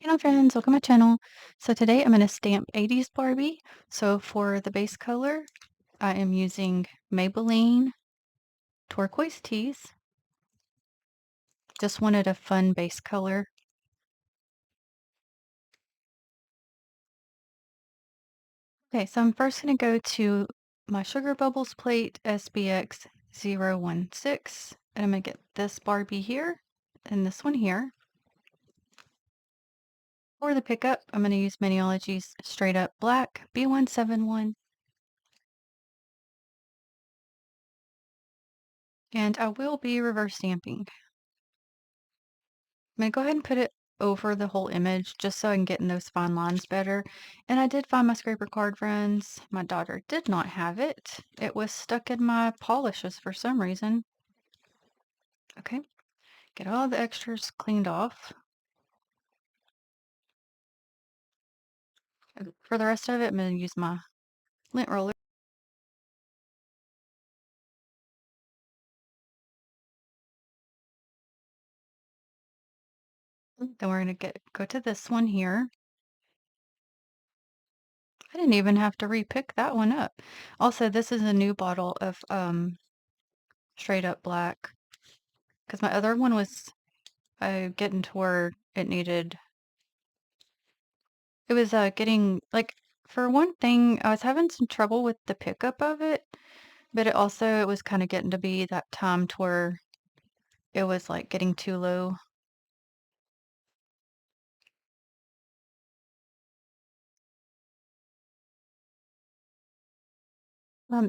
Hello friends, welcome to my channel. So today I'm going to stamp 80's Barbie. So for the base color, I am using Maybelline Turquoise Tees. Just wanted a fun base color. Okay, so I'm first going to go to my Sugar Bubbles plate SBX 016, and I'm going to get this Barbie here and this one here. For the pickup, I'm going to use Maniology's Straight Up Black B171. And I will be reverse stamping. I'm going to go ahead and put it over the whole image just so I can get in those fine lines better. And I did find my scraper card, friends. My daughter did not have it. It was stuck in my polishes for some reason. Okay, get all the extras cleaned off. And for the rest of it, I'm going to use my lint roller. Then we're going to go to this one here. I didn't even have to repick that one up. Also, this is a new bottle of Straight Up Black because my other one was getting to where it was getting like, for one thing, I was having some trouble with the pickup of it, but it was kind of getting to be that time to where it was like getting too low.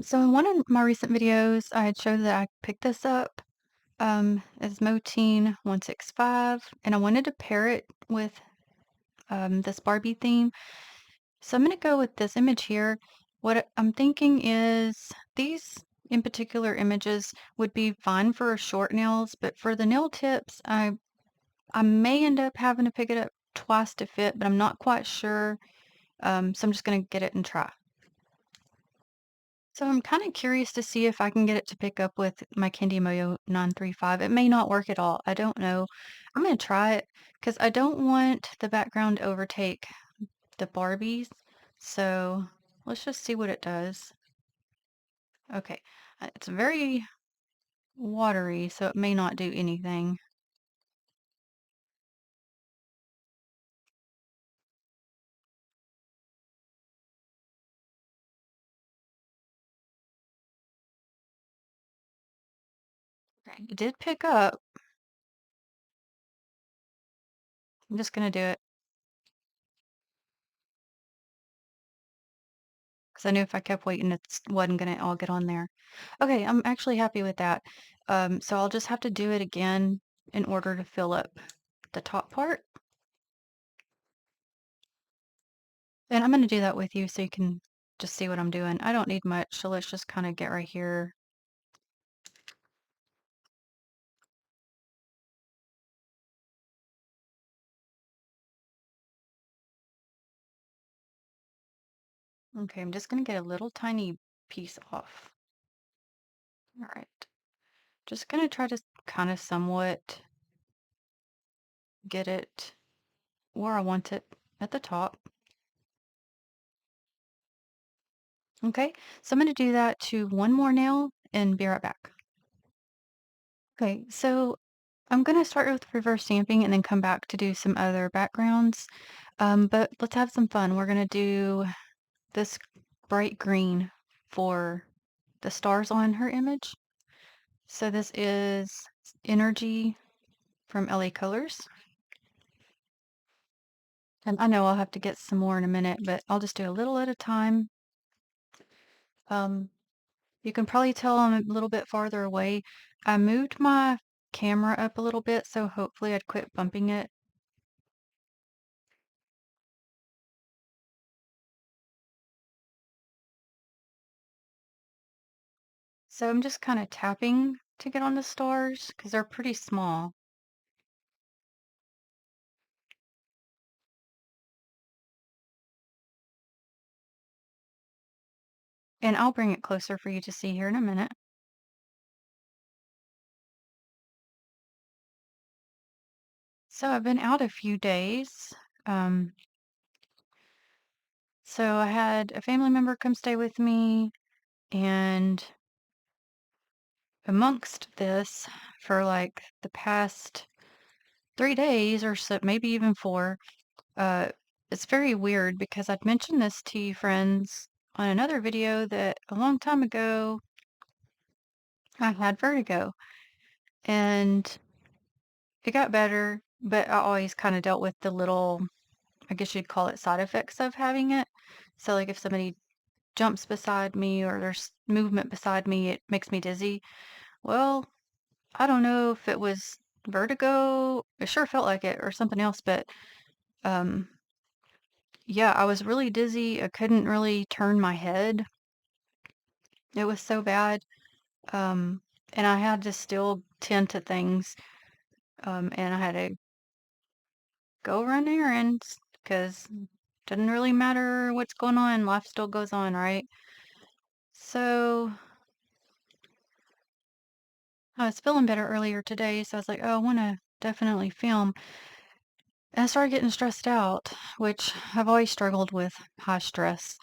So in one of my recent videos, I had showed that I picked this up as Moteen 165, and I wanted to pair it with this Barbie theme. So I'm going to go with this image here. I'm thinking is these in particular images would be fine for short nails, but for the nail tips, I may end up having to pick it up twice to fit, but I'm not quite sure. So I'm just going to get it and try. So I'm kind of curious to see if I can get it to pick up with my Candy Moyo 935. It may not work at all. I don't know. I'm going to try it because I don't want the background to overtake the Barbies. So let's just see what it does. Okay, it's very watery, so it may not do anything. Okay, it did pick up. I'm just gonna do it because I knew if I kept waiting, it wasn't gonna all get on there. Okay, I'm actually happy with that. So I'll just have to do it again in order to fill up the top part. And I'm gonna do that with you so you can just see what I'm doing. I don't need much, so let's just kind of get right here. Okay, I'm just gonna get a little tiny piece off. All right. Just gonna try to kind of somewhat get it where I want it at the top. Okay, so I'm gonna do that to one more nail and be right back. Okay, so I'm gonna start with reverse stamping and then come back to do some other backgrounds. But let's have some fun. We're gonna do this bright green for the stars on her image. So this is Energy from LA Colors. And I know I'll have to get some more in a minute, but I'll just do a little at a time. Um, you can probably tell I'm a little bit farther away. I moved my camera up a little bit, so hopefully I'd quit bumping it. So I'm just kind of tapping to get on the stars because they're pretty small. And I'll bring it closer for you to see here in a minute. So I've been out a few days. Um, so I had a family member come stay with me, and amongst this, for like the past 3 days or so, maybe even four, uh, it's very weird because I'd mentioned this to you friends on another video that a long time ago I had vertigo and it got better, but I always kind of dealt with the little, I guess you'd call it side effects of having it. So, like if somebody jumps beside me or there's movement beside me, it makes me dizzy. Well, I don't know if it was vertigo. It sure felt like it or something else, but um yeah, I was really dizzy. I couldn't really turn my head. It was so bad. Um and I had to still tend to things. And I had to go run errands because doesn't really matter what's going on, life still goes on, right? So I was feeling better earlier today, so I was like, oh, I want to definitely film. And I started getting stressed out, which I've always struggled with high stress.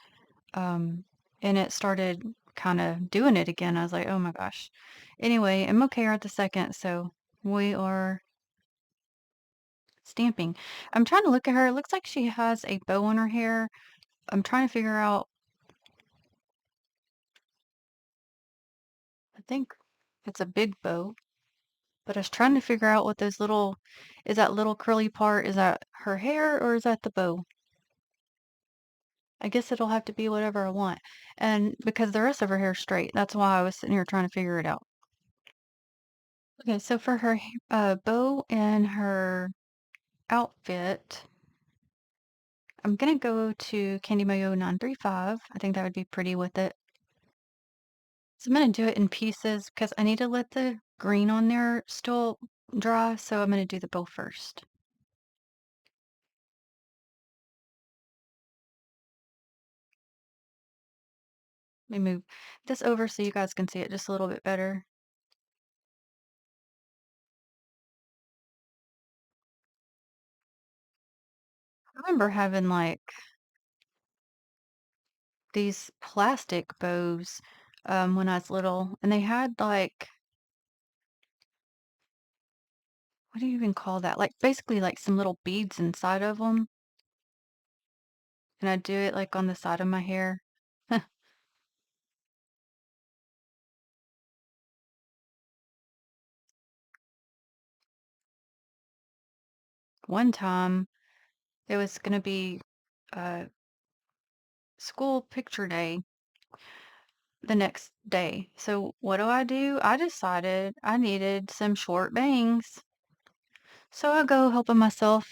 Um, and it started kind of doing it again. I was like, oh my gosh. Anyway, I'm okay right the second, so we are stamping. I'm trying to look at her. It looks like she has a bow on her hair. I'm trying to figure out, I think it's a big bow, but I was trying to figure out what those little, is that little curly part, is that her hair or is that the bow? I guess it'll have to be whatever I want. And because the rest of her hair's straight, that's why I was sitting here trying to figure it out. Okay, so for her bow and her outfit, I'm gonna go to Candy Mayo 935. I think that would be pretty with it. So I'm gonna do it in pieces because I need to let the green on there still dry, so I'm gonna do the bow first. Let me move this over so you guys can see it just a little bit better. I remember having like these plastic bows when I was little, and they had like, what do you even call that? Like basically like some little beads inside of them, and I do it like on the side of my hair. One time it was gonna be uh school picture day the next day. So what do? I decided I needed some short bangs. So I go helping myself,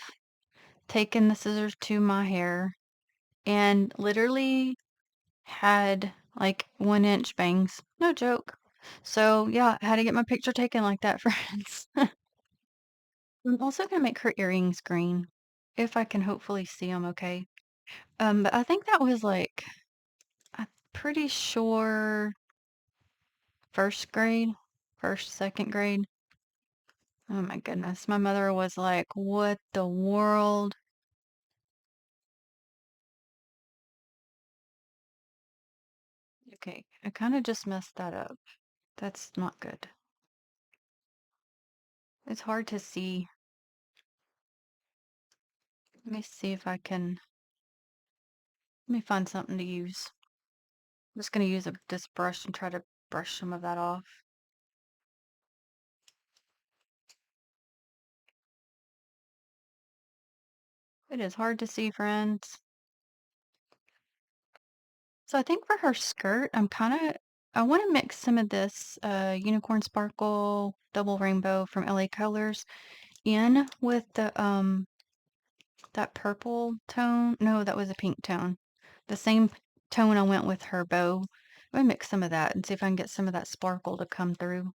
taking the scissors to my hair, and literally had like 1 inch bangs. No joke. So yeah, I had to get my picture taken like that, friends. I'm also gonna make her earrings green if I can hopefully see them okay. But I think that was like, I'm pretty sure first grade, first, second grade. Oh my goodness. My mother was like, what the world? Okay, I kind of just messed that up. That's not good. It's hard to see. Let me see if I can, let me find something to use. I'm just going to use this brush and try to brush some of that off. It is hard to see, friends. So I think for her skirt, I want to mix some of this unicorn sparkle double rainbow from LA Colors in with the that purple tone. No, that was a pink tone. The same tone I went with her bow. Let me mix some of that and see if I can get some of that sparkle to come through.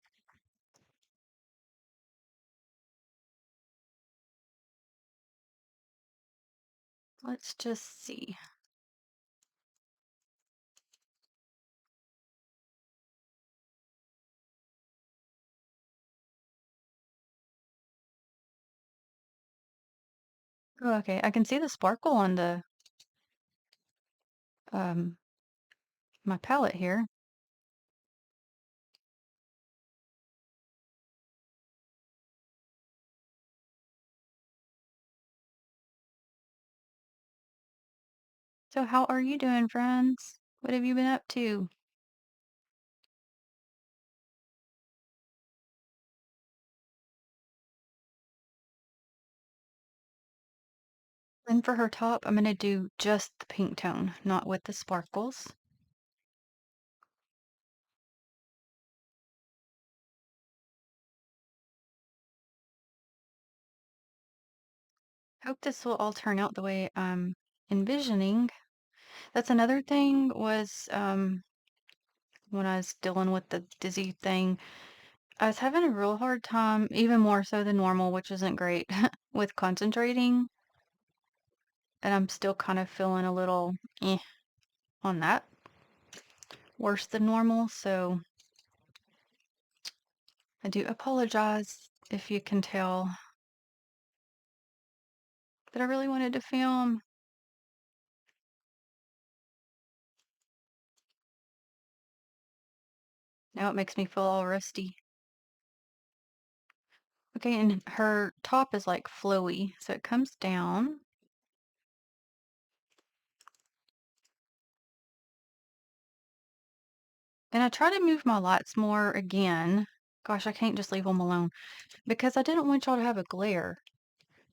Let's just see. Oh, okay. I can see the sparkle on the um my palette here. So how are you doing, friends? What have you been up to? And for her top, I'm gonna do just the pink tone, not with the sparkles. Hope this will all turn out the way I'm envisioning. That's another thing was when I was dealing with the dizzy thing, I was having a real hard time, even more so than normal, which isn't great, with concentrating. And I'm still kind of feeling a little on that, worse than normal. So I do apologize if you can tell that I really wanted to film. Now it makes me feel all rusty. Okay, and her top is like flowy, so it comes down. And I try to move my lights more again. Gosh, I can't just leave them alone because I didn't want y'all to have a glare.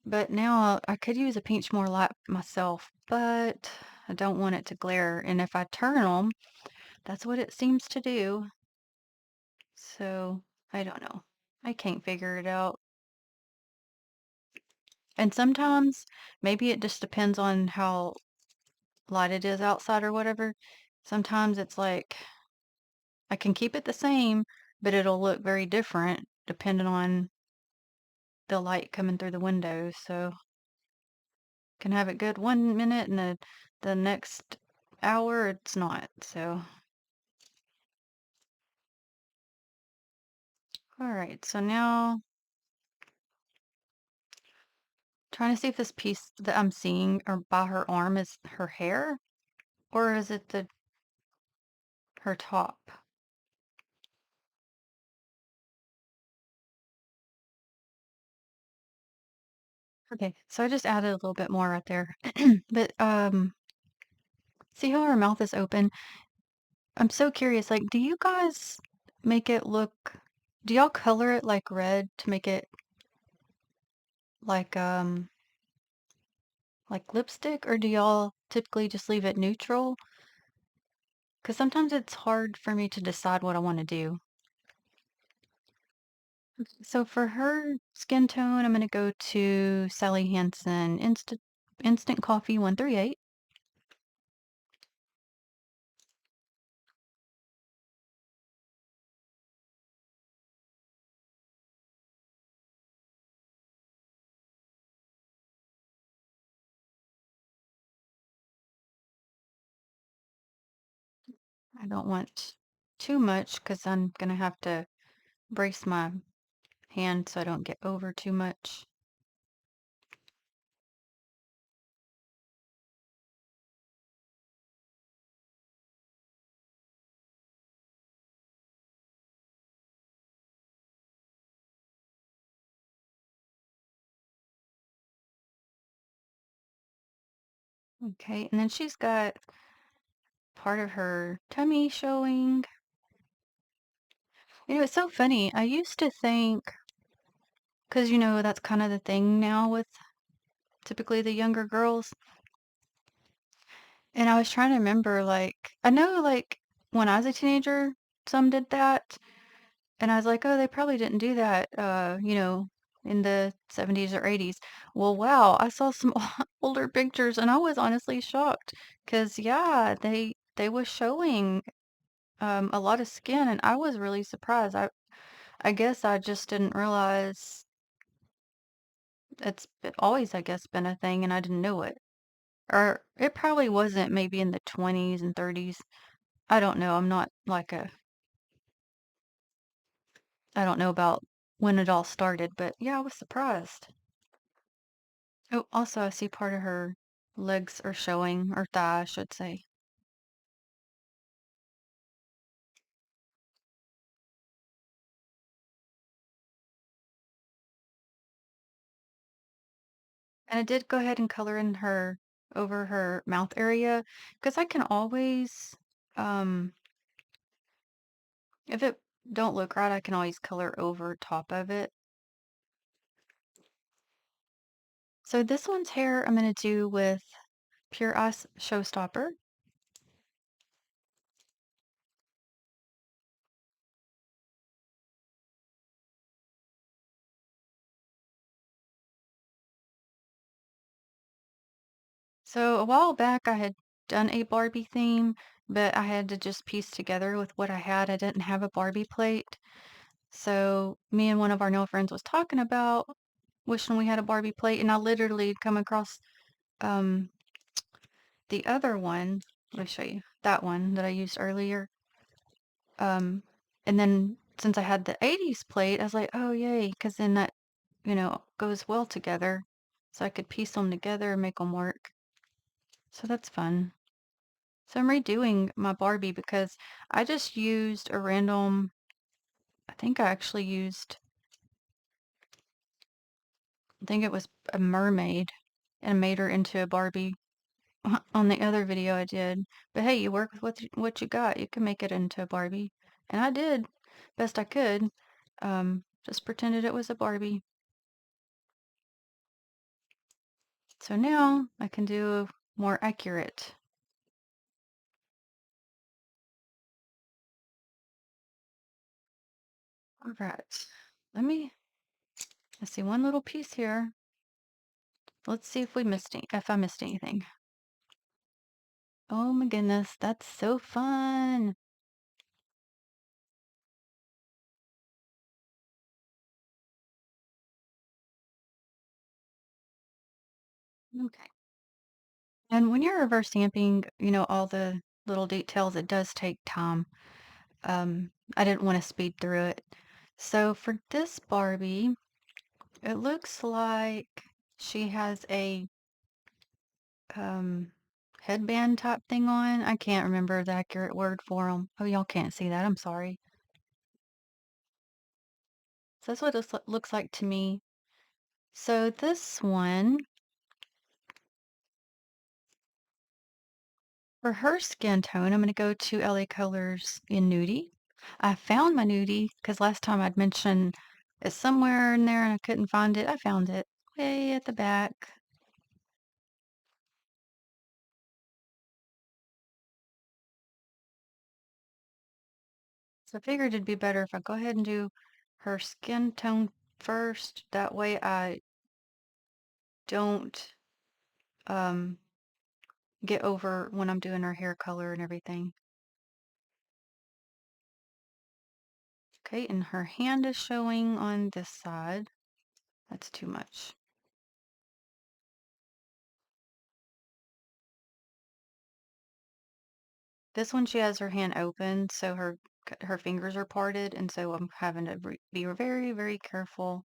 But now I could use a pinch more light myself, but I don't want it to glare. And if I turn them, that's what it seems to do. So I don't know. I can't figure it out. And sometimes maybe it just depends on how light it is outside or whatever. Sometimes it's like I can keep it the same, but it'll look very different depending on the light coming through the window. So can have it good 1 minute and the next hour it's not. So all right. So now trying to see if this piece that I'm seeing or by her arm is her hair or is it the her top? Okay, so I just added a little bit more right there. But see how her mouth is open? I'm so curious, like, do you guys make it look do y'all color it like red to make it like like lipstick or do y'all typically just leave it neutral? Because sometimes it's hard for me to decide what I want to do. So for her skin tone, I'm gonna go to Sally Hansen Instant Coffee 138. I don't want too much because I'm gonna have to brace my hand so I don't get over too much. Okay, and then she's got part of her tummy showing. You know, it's so funny. I used to think, because that's kind of the thing now with typically the younger girls. And I was trying to remember, like, I know, like, when I was a teenager, some did that. And I was like, oh, they probably didn't do that, in the 70s or 80s. Well, wow, I saw some older pictures and I was honestly shocked because, yeah, they was showing a lot of skin and I was really surprised. I guess I just didn't realize always, I guess, been a thing and I didn't know it. Or it probably wasn't maybe in the 20s and 30s. I don't know. I'm not like I don't know about when it all started, but yeah, I was surprised. Oh, also, I see part of her legs are showing, or thigh, I should say. And I did go ahead and color in her over her mouth area because I can always, um, if it don't look right, I can always color over top of it. So this one's hair I'm gonna do with Pure Ice Showstopper. So a while back, I had done a Barbie theme, but I had to just piece together with what I had. I didn't have a Barbie plate. So me and one of our no friends was talking about wishing we had a Barbie plate, and I literally come across um the other one. Let me show you that one that I used earlier. Um, and then since I had the 80's plate, I was like, oh yay, because then that goes well together. So I could piece them together and make them work. So that's fun. So I'm redoing my Barbie because I just used a random, I think I actually used, I think it was a mermaid and made her into a Barbie on the other video I did. But hey, you work with what you got. You can make it into a Barbie. And I did best I could. Just pretended it was a Barbie. So now I can do more accurate. All right. Let's see one little piece here. Let's see if I missed anything. Oh my goodness, that's so fun. Okay. And when you're reverse stamping, all the little details, it does take time. I didn't want to speed through it. So for this Barbie, it looks like she has a um headband type thing on. I can't remember the accurate word for them. Oh, y'all can't see that. I'm sorry. So that's what it looks like to me. So this one, for her skin tone, I'm going to go to LA Colors in Nudie. I found my Nudie because last time I'd mentioned it's somewhere in there and I couldn't find it. I found it way at the back. So I figured it'd be better if I go ahead and do her skin tone first. That way I don't um, get over when I'm doing her hair color and everything. Okay, and her hand is showing on this side. That's too much. This one, she has her hand open, so her fingers are parted, and so I'm having to be very, very careful.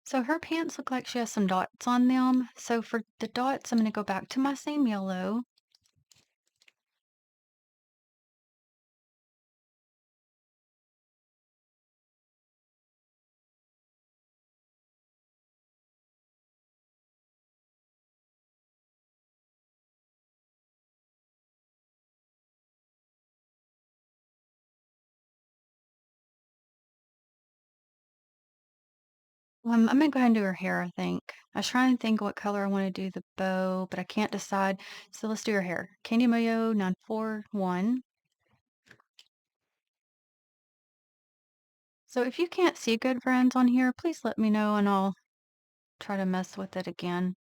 So her pants look like she has some dots on them. So for the dots, I'm going to go back to my same yellow. I'm gonna go ahead and do her hair, I think. I was trying to think what color I want to do the bow, but I can't decide. So let's do her hair. Candy Mayo 941. So if you can't see good friends on here, please let me know and I'll try to mess with it again.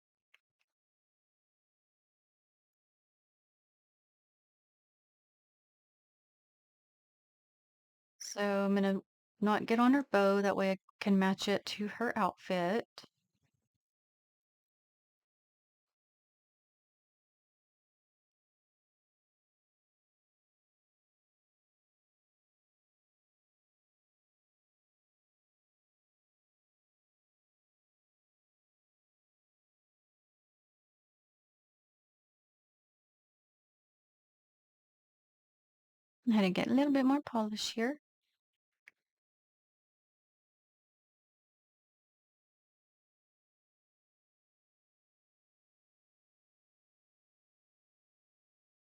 So I'm gonna not get on her bow, that way I can match it to her outfit. I had to get a little bit more polish here.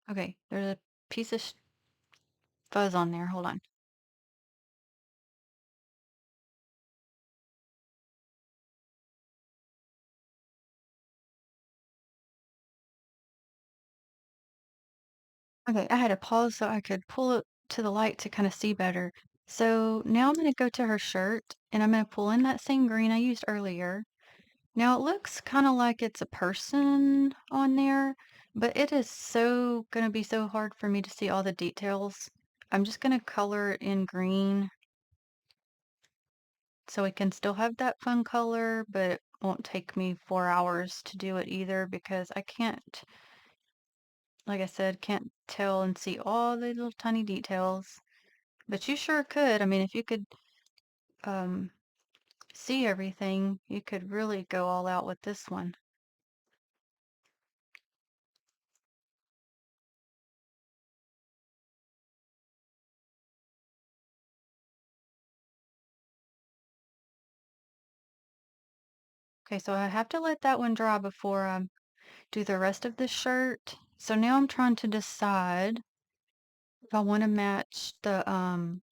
Okay, there's a piece of fuzz on there. Hold on. Okay, I had to pause so I could pull it to the light to kind of see better. So now I'm going to go to her shirt and I'm going to pull in that same green I used earlier. Now it looks kind of like it's a person on there, but it is so going to be so hard for me to see all the details. I'm just going to color it in green so we can still have that fun color, but it won't take me 4 hours to do it either because I can't, like I said, can't tell and see all the little tiny details. But you sure could. I mean, if you could um, see everything, you could really go all out with this one. Okay, so I have to let that one dry before I do the rest of the shirt. So now I'm trying to decide if I want to match the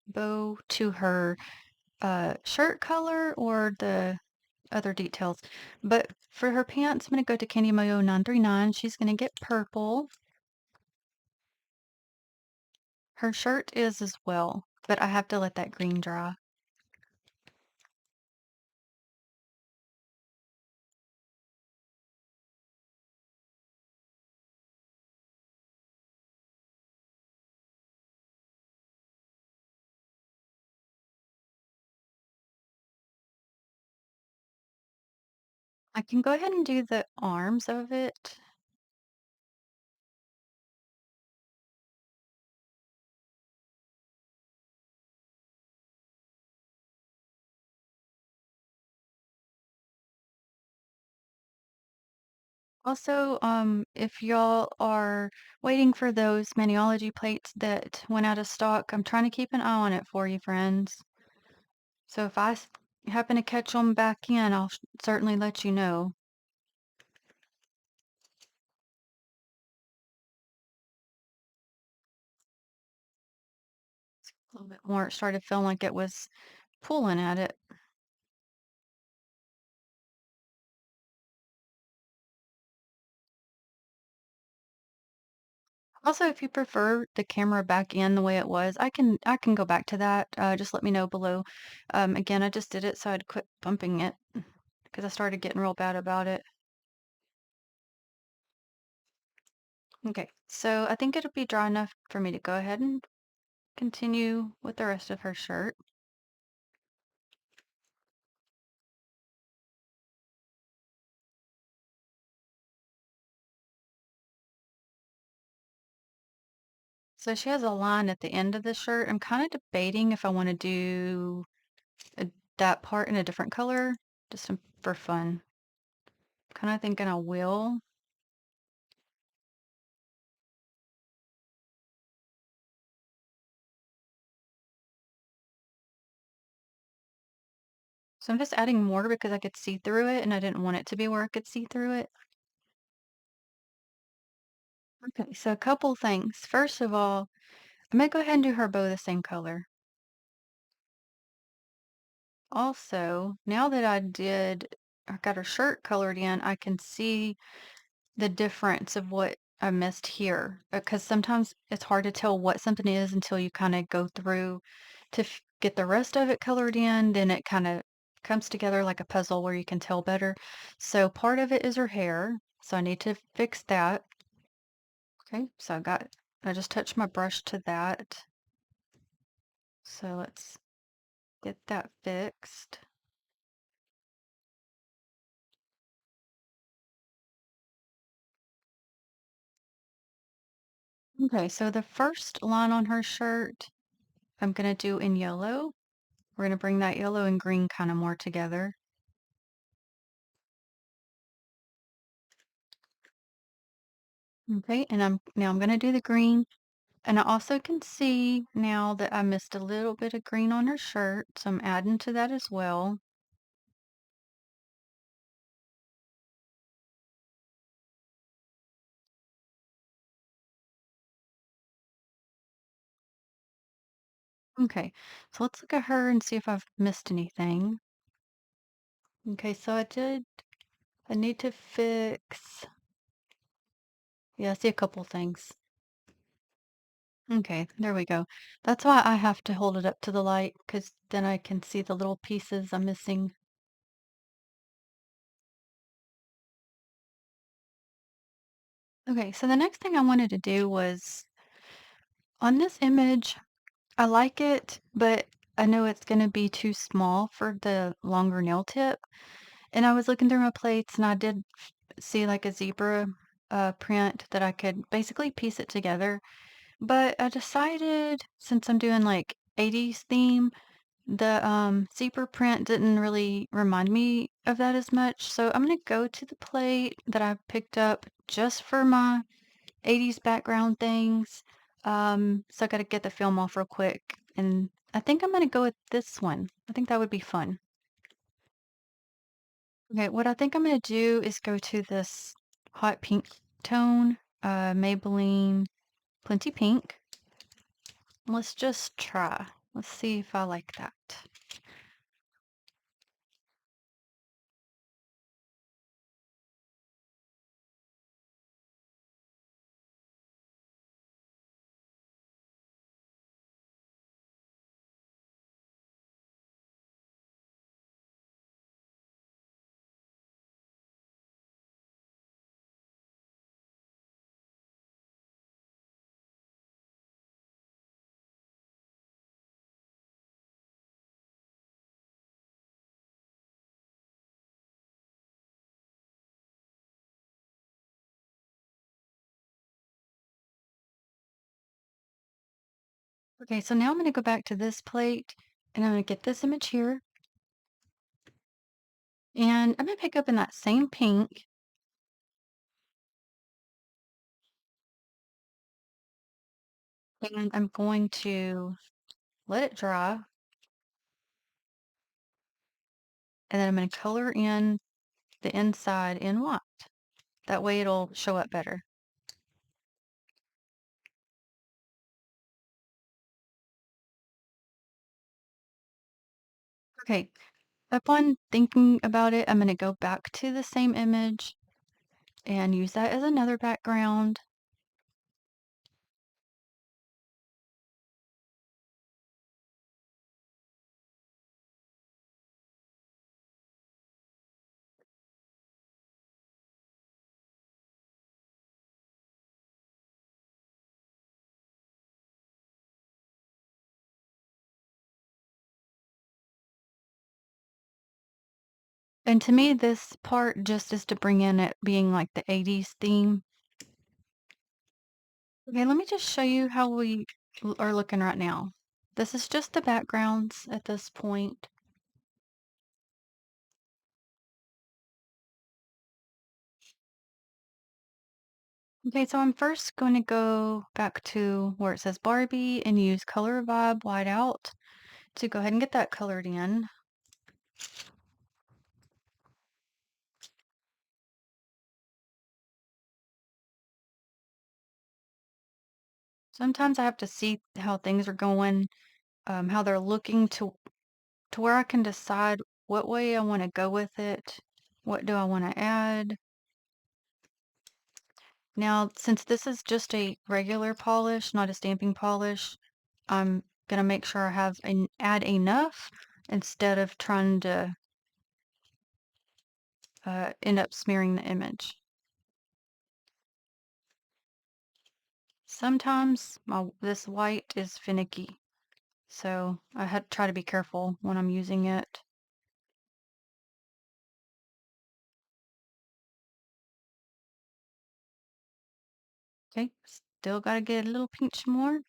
bow to her shirt color or the other details. But for her pants, I'm going to go to Candy Mayo 939. She's going to get purple. Her shirt is as well, but I have to let that green dry. I can go ahead and do the arms of it. Also, if y'all are waiting for those Maniology plates that went out of stock, I'm trying to keep an eye on it for you, friends. So if happen to catch them back in, I'll certainly let you know. A little bit more, it started feeling like it was pulling at it. Also, if you prefer the camera back in the way it was, I can go back to that. Just let me know below. Again, I just did it so I'd quit bumping it because I started getting real bad about it. Okay, so I think it'll be dry enough for me to go ahead and continue with the rest of her shirt. So she has a line at the end of the shirt. I'm kind of debating if I want to do that part in a different color, just for fun. Kind of thinking I will. So I'm just adding more because I could see through it and I didn't want it to be where I could see through it. Okay, so a couple things. First of all, I'm gonna go ahead and do her bow the same color. Also, now that I got her shirt colored in, I can see the difference of what I missed here. Because sometimes it's hard to tell what something is until you kind of go through to get the rest of it colored in. Then it kind of comes together like a puzzle where you can tell better. So part of it is her hair. So I need to fix that. Okay, so I just touched my brush to that. So let's get that fixed. Okay, so the first line on her shirt, I'm gonna do in yellow. We're gonna bring that yellow and green kind of more together. Okay, and now I'm gonna do the green. And I also can see now that I missed a little bit of green on her shirt, so I'm adding to that as well. Okay, so let's look at her and see if I've missed anything. Okay, so I need to fix, yeah, I see a couple things. Okay, there we go. That's why I have to hold it up to the light, because then I can see the little pieces I'm missing. Okay, so the next thing I wanted to do was on this image, I like it, but I know it's going to be too small for the longer nail tip. And I was looking through my plates and I did see like a zebra print that I could basically piece it together. But I decided since I'm doing like 80's theme, the zebra print didn't really remind me of that as much. So I'm going to go to the plate that I picked up just for my 80's background things. So I got to get the film off real quick. And I think I'm going to go with this one. I think that would be fun. Okay, what I think I'm going to do is go to this hot pink tone, Maybelline Plenty Pink. Let's just try. Let's see if I like that. Okay, so now I'm going to go back to this plate and I'm going to get this image here. And I'm going to pick up in that same pink and I'm going to let it dry. And then I'm going to color in the inside in white. That way it'll show up better. Okay, upon thinking about it, I'm going to go back to the same image and use that as another background. And to me, this part just is to bring in it being like the 80's theme. Okay, let me just show you how we are looking right now. This is just the backgrounds at this point. Okay, so I'm first going to go back to where it says Barbie and use Color Vibe Whiteout to go ahead and get that colored in. Sometimes I have to see how things are going, how they're looking to where I can decide what way I want to go with it. What do I want to add? Now, since this is just a regular polish, not a stamping polish, I'm gonna make sure I have add enough instead of trying to end up smearing the image. Sometimes this white is finicky, so I had to try to be careful when I'm using it. Okay, still gotta get a little pinch more.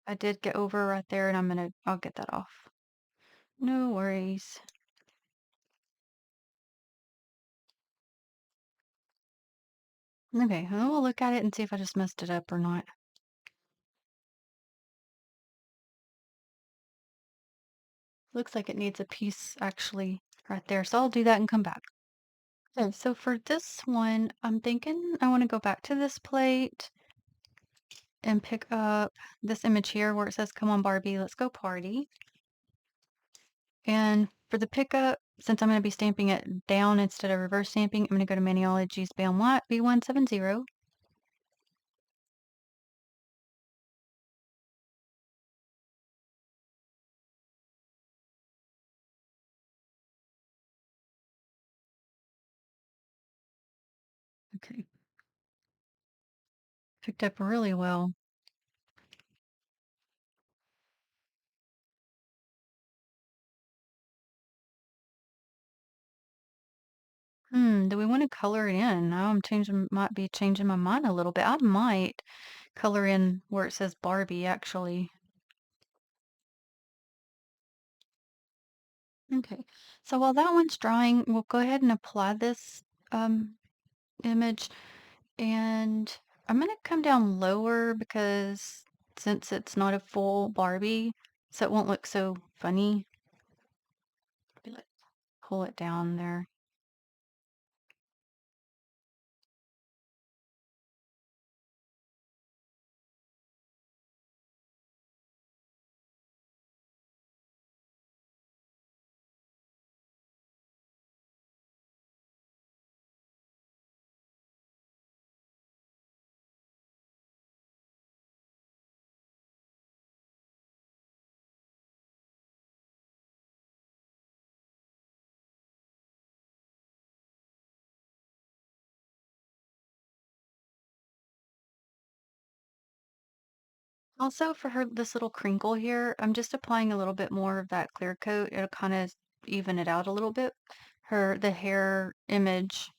I did get over right there, and I'll get that off. No worries. Okay, well, we'll look at it and see if I just messed it up or not. Looks like it needs a piece actually right there, so I'll do that and come back. Okay, so for this one, I'm thinking I want to go back to this plate and pick up this image here where it says, "Come on, Barbie, let's go party." And for the pickup, since I'm going to be stamping it down instead of reverse stamping, I'm going to go to Maniology's Bam White B170. Okay, picked up really well. Do we want to color it in? Now I'm changing, might be changing my mind a little bit. I might color in where it says Barbie, actually. Okay, so while that one's drying, we'll go ahead and apply this um, image. And I'm gonna come down lower because since it's not a full Barbie, so it won't look so funny. Be like, pull it down there. Also, for her, this little crinkle here, I'm just applying a little bit more of that clear coat. It'll kind of even it out a little bit. The hair image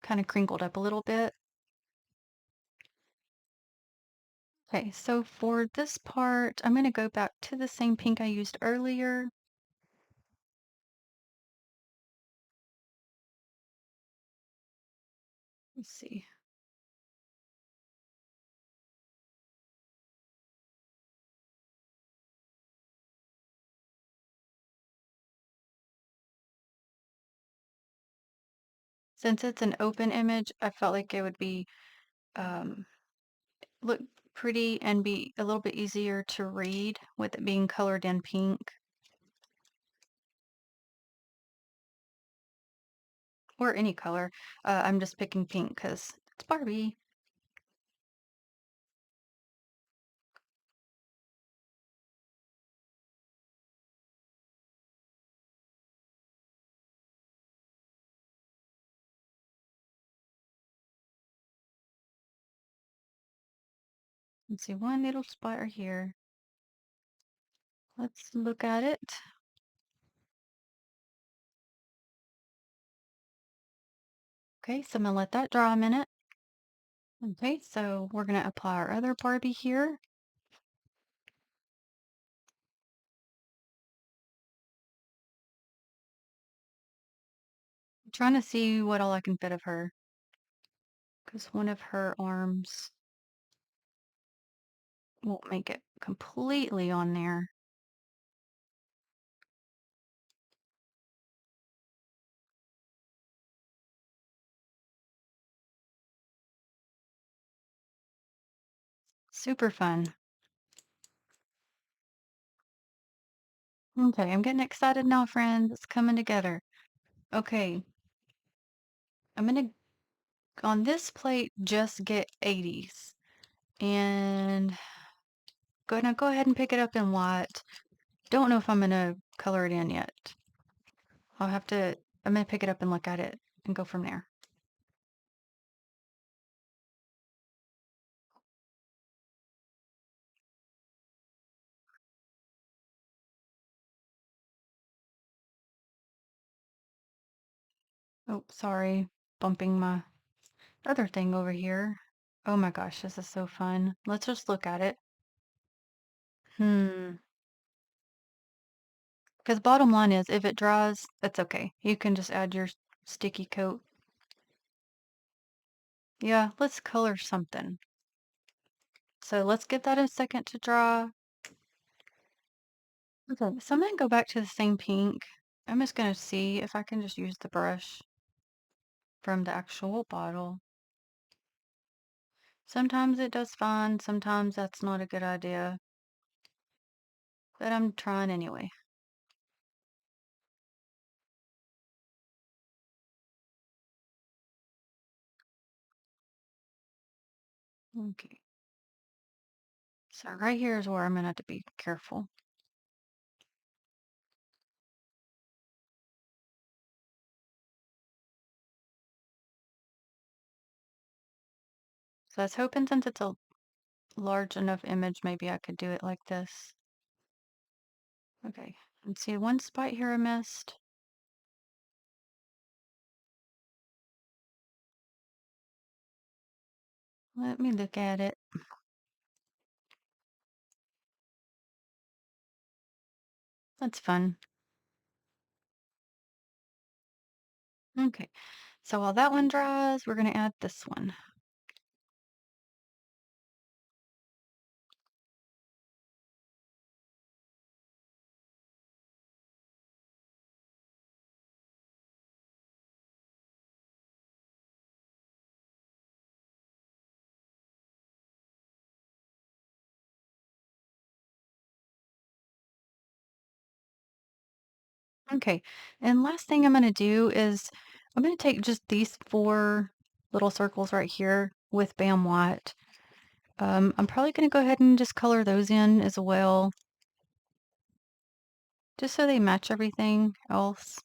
kind of crinkled up a little bit. Okay, so for this part, I'm going to go back to the same pink I used earlier. Let's see. Since it's an open image, I felt like it would be um, look pretty and be a little bit easier to read with it being colored in pink or any color. I'm just picking pink because it's Barbie. Let's see, one little spot right here. Let's look at it. Okay, so I'm gonna let that dry a minute. Okay, so we're gonna apply our other Barbie here. I'm trying to see what all I can fit of her because one of her arms won't make it completely on there. Super fun. Okay, I'm getting excited now, friends. It's coming together. Okay, I'm gonna on this plate just get 80's and gonna go ahead and pick it up in white. Don't know if I'm gonna color it in yet. I'm gonna pick it up and look at it and go from there. Oh, sorry, bumping my other thing over here. Oh my gosh, this is so fun. Let's just look at it. Hmm. Because bottom line is, if it dries, that's okay. You can just add your sticky coat. Yeah, let's color something. So let's give that a second to dry. Okay, so I'm gonna go back to the same pink. I'm just gonna see if I can just use the brush from the actual bottle. Sometimes it does fine, sometimes that's not a good idea, but I'm trying anyway. Okay, so right here is where I'm gonna have to be careful. So I was hoping since it's a large enough image, maybe I could do it like this. Okay, and see one spot here I missed. Let me look at it. That's fun. Okay, so while that one dries, we're gonna add this one. Okay, and last thing I'm gonna do is I'm gonna take just these four little circles right here with Bam White. I'm probably gonna go ahead and just color those in as well, just so they match everything else.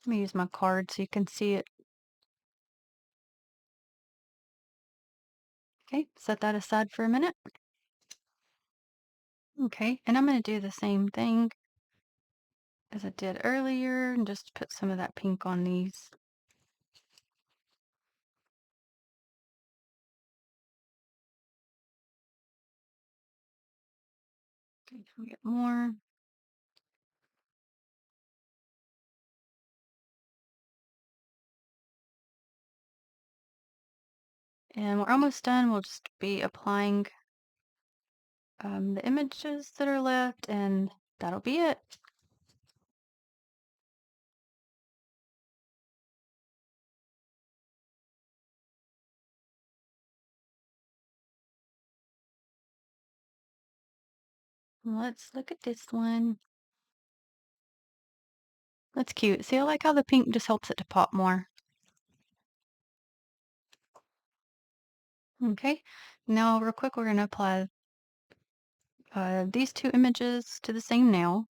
Let me use my card so you can see it. Okay, set that aside for a minute. Okay, and I'm gonna do the same thing as I did earlier and just put some of that pink on these. Okay, we get more. And we're almost done. We'll just be applying the images that are left, and that'll be it. Let's look at this one. That's cute. See, I like how the pink just helps it to pop more. Okay, now real quick, we're going to apply these two images to the same nail.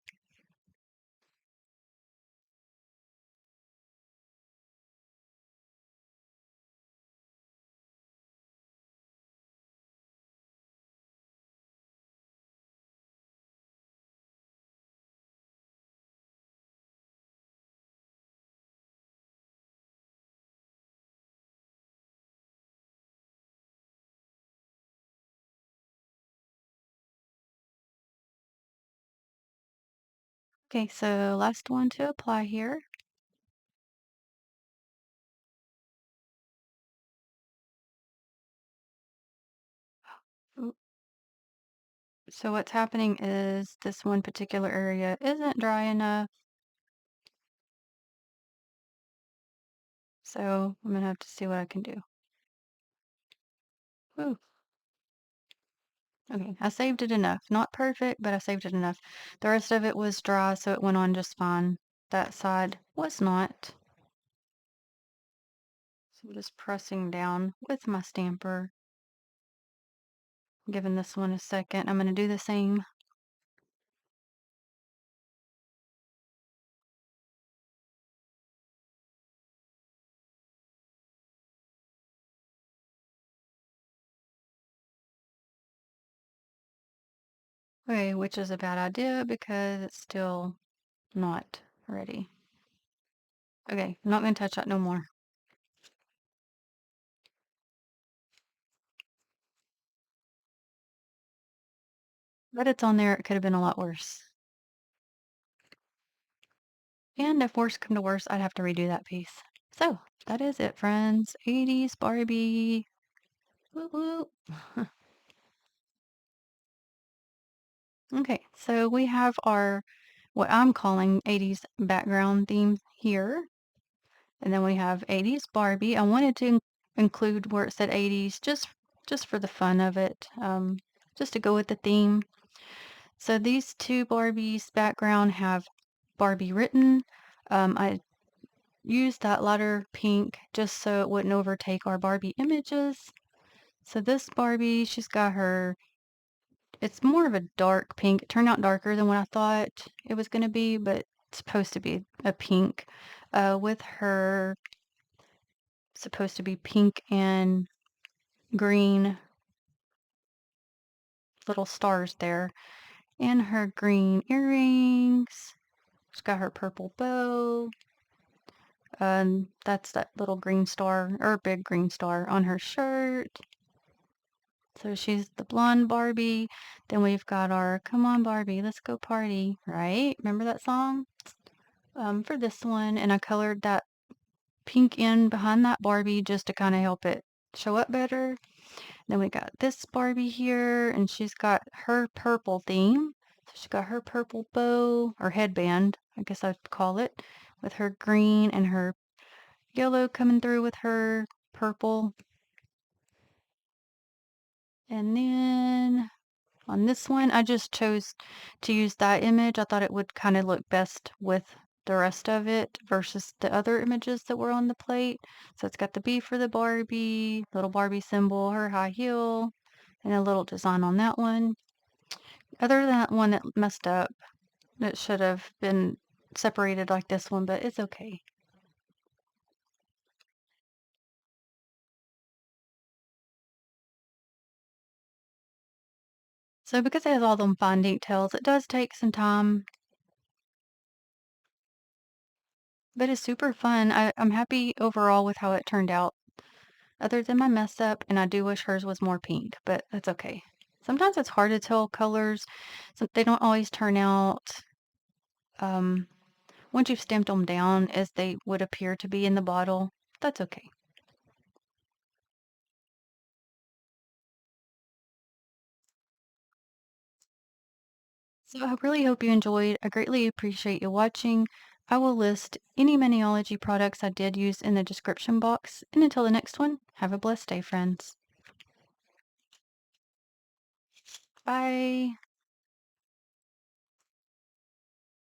Okay, so last one to apply here. Oop. So what's happening is this one particular area isn't dry enough, so I'm gonna have to see what I can do. Ooh. Okay, I saved it enough. Not perfect, but I saved it enough. The rest of it was dry, so it went on just fine. That side was not. So I'm just pressing down with my stamper, giving this one a second. I'm going to do the same. Okay, which is a bad idea because it's still not ready. Okay, I'm not gonna touch that no more. But it's on there, it could have been a lot worse. And if worse come to worse, I'd have to redo that piece. So, that is it, friends. 80s Barbie. Woo woo. Okay, so we have our, what I'm calling 80s background theme here. And then we have 80s Barbie. I wanted to include where it said 80s just for the fun of it, just to go with the theme. So these two Barbies background have Barbie written. I used that lighter pink just so it wouldn't overtake our Barbie images. So this Barbie, she's got her, it's more of a dark pink. It turned out darker than what I thought it was going to be, but it's supposed to be a pink with her supposed to be pink and green little stars there, and her green earrings. She's got her purple bow, and that's that little green star, or big green star on her shirt. So she's the blonde Barbie. Then we've got our Come On Barbie, Let's Go Party, right? Remember that song? For this one, and I colored that pink in behind that Barbie just to kind of help it show up better. Then we got this Barbie here, and she's got her purple theme. So she's got her purple bow, or headband, I guess I'd call it, with her green and her yellow coming through with her purple. And then on this one, I just chose to use that image. I thought it would kind of look best with the rest of it versus the other images that were on the plate. So it's got the B for the Barbie, little Barbie symbol, her high heel, and a little design on that one. Other than that one that messed up, it should have been separated like this one, but it's okay. So because it has all them fine details, it does take some time, but it's super fun. I'm happy overall with how it turned out, other than my mess up, and I do wish hers was more pink, but that's okay. Sometimes it's hard to tell colors, so they don't always turn out um, once you've stamped them down as they would appear to be in the bottle. That's okay. So I really hope you enjoyed. I greatly appreciate you watching. I will list any Maniology products I did use in the description box. And until the next one, have a blessed day, friends. Bye.